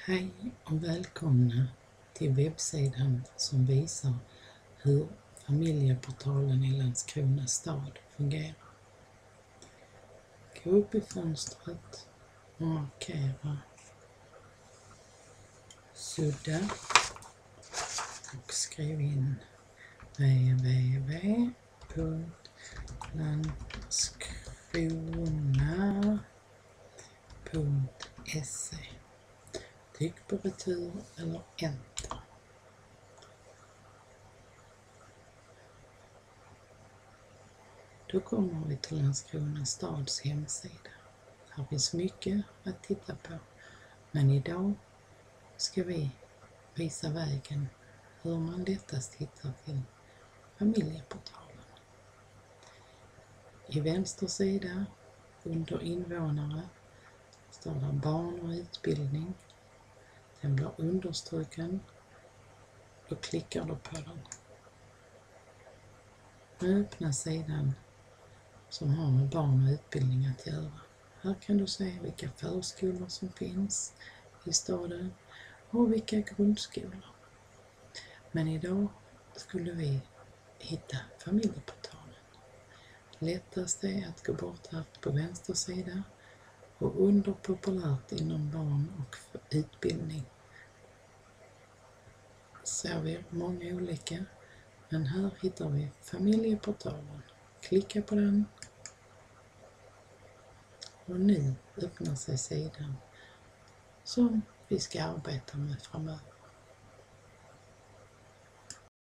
Hej och välkomna till webbsidan som visar hur familjeportalen i Landskrona stad fungerar. Gå upp i fönstret och markera sudda och skriv in www.landskrona.se. Tryck på retur eller enter. Då kommer vi till Landskrona stads hemsida. Här finns mycket att titta på, men idag ska vi visa vägen hur man lättast hittar till familjeportalen. I vänster sida under invånare står det barn och utbildning. Den blir understruken. Då klickar du på den. Nu öppnas sidan som har med barn och utbildning att göra. Här kan du se vilka förskolor som finns i staden och vilka grundskolor. Men idag skulle vi hitta familjeportalen. Lättast är att gå bort här på vänster sida och under populärt inom barn och utbildning. Ser vi många olika, men här hittar vi familjeportalen. Klicka på den och nu öppnar sig sidan som vi ska arbeta med framöver.